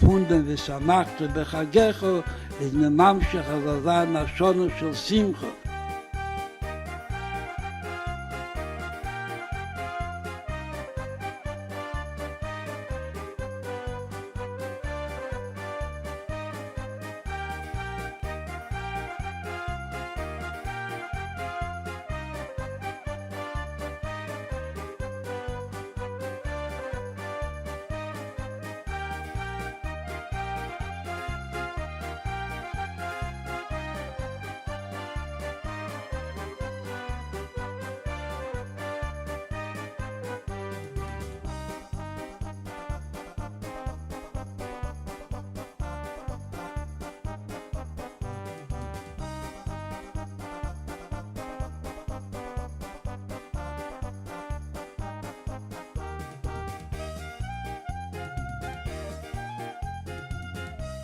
gefunden, wie Samachta bechagecho, ist ne Mamshech, also sein Ashono shel Simcha.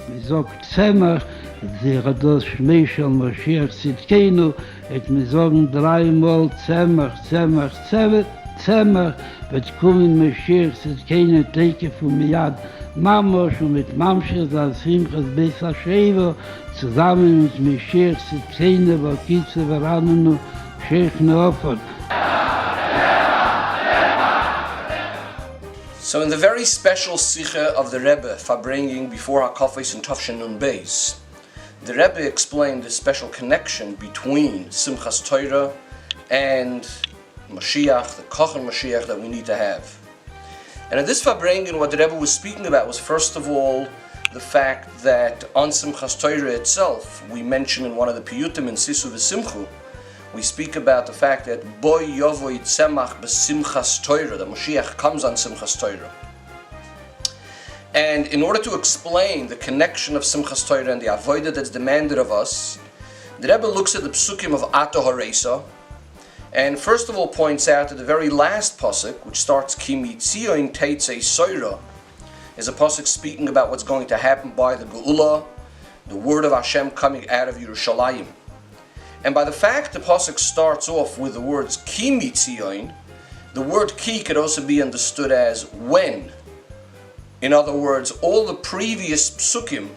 Wie sagt Zemach, der hat das Schmei shel Moshiach Tzidkeinu, et mir sagen dreimal Zemach, Zemach, Zemach, wird kommen Moshiach Tzidkeinu, Teike von Miyad, Mamosh und mit Mamshech, das Simchas Beis HaSheva, zusammen mit Moshiach Tzidkeinu, Vakitze, Varanunu, Sheikh Neofot. So in the very special Sikha of the Rebbe, Farbringing before HaKafos and Tafshin Nun Beis, the Rebbe explained the special connection between Simchas Torah and Moshiach, the Kochen Moshiach that we need to have. And in this Farbringing, what the Rebbe was speaking about was first of all the fact that on Simchas Torah itself, we mention in one of the Piyutim in Sisu V'Simchu, we speak about the fact that Boy Yovoi Tzemach B'Simchas Torah, that Moshiach comes on Simchas Torah. And in order to explain the connection of Simchas Torah and the avodah that's demanded of us, the Rebbe looks at the psukim of Ato Haresa, and first of all points out that the very last pasuk, which starts Ki Mitzion Teitzei Soira, is a pasuk speaking about what's going to happen by the Geula, the word of Hashem coming out of Yerushalayim. And by the fact the pasuk starts off with the words Ki Mitzion, the word Ki could also be understood as when. In other words, all of the previous psukim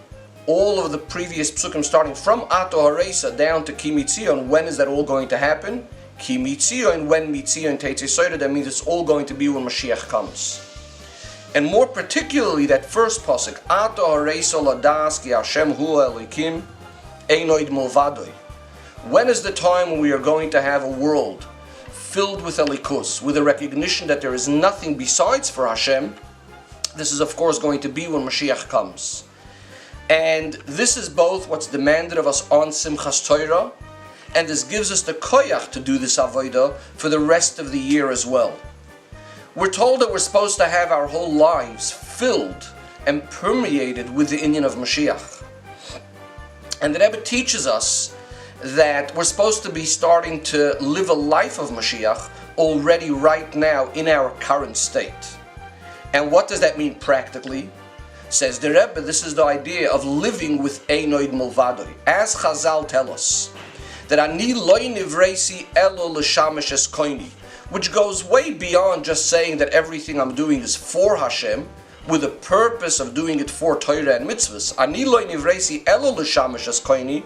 starting from Ato Haresa down to Ki Mitzion, when is that all going to happen? Ki Mitzion, when Mitzion Teitzei Soira, that means it's all going to be when Mashiach comes. And more particularly that first pasuk, Ato Haresa Ladas Ki Hashem Hu Elokim Einoid Milvadoi. When is the time when we are going to have a world filled with Elikus, with a recognition that there is nothing besides for Hashem? This is of course going to be when Mashiach comes. And this is both what's demanded of us on Simchas Torah, and this gives us the koyach to do this avodah for the rest of the year as well. We're told that we're supposed to have our whole lives filled and permeated with the inyan of Mashiach. And the Rebbe teaches us that we're supposed to be starting to live a life of Mashiach already right now in our current state. And what does that mean practically? Says the Rebbe, this is the idea of living with Einoid Milvadoi. As Chazal tell us, that Ani loy nivresi elo l'shamish es koini, which goes way beyond just saying that everything I'm doing is for Hashem, with the purpose of doing it for Torah and mitzvahs. Ani loy nivresi elo l'shamish es koini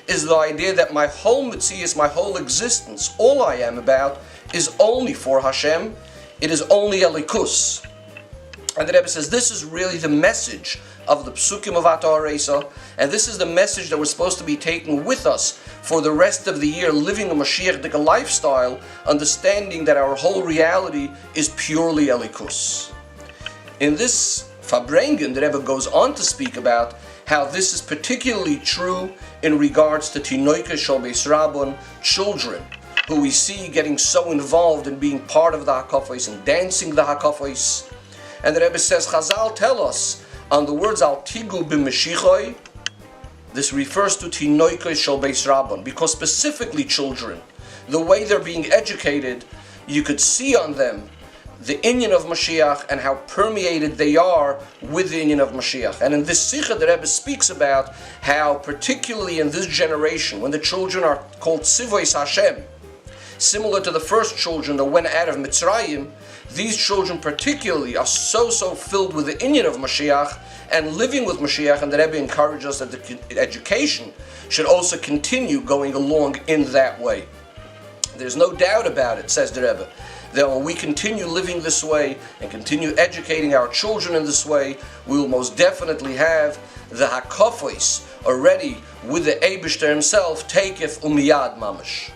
is the idea that my whole mitzias, my whole existence, all I am about, is only for Hashem. It is only Elikus. And the Rebbe says this is really the message of the psukim of Ato Haresa, and this is the message that we're supposed to be taking with us for the rest of the year, living a Mashiach-dika lifestyle, understanding that our whole reality is purely Elikus. In this Farbrengen, the Rebbe goes on to speak about how this is particularly true in regards to Tinoike Shal Beis Rabban, children, who we see getting so involved in being part of the Hakafos and dancing the Hakafos. And the Rebbe says, Chazal tell us on the words Al Tigu B'Meshichoi, this refers to Tinoike Shal Beis Rabban, because specifically children, the way they're being educated, you could see on them the inyan of Mashiach and how permeated they are with the inyan of Mashiach. And in this Sikha, the Rebbe speaks about how, particularly in this generation, when the children are called Sivois Hashem, Similar to the first children that went out of Mitzrayim, these children particularly are so filled with the inyan of Moshiach and living with Moshiach, and the Rebbe encourages us that the education should also continue going along in that way. There's no doubt about it, says the Rebbe, that when we continue living this way and continue educating our children in this way, we will most definitely have the hakafos already with the Eibishter himself, taketh umiyad mamash.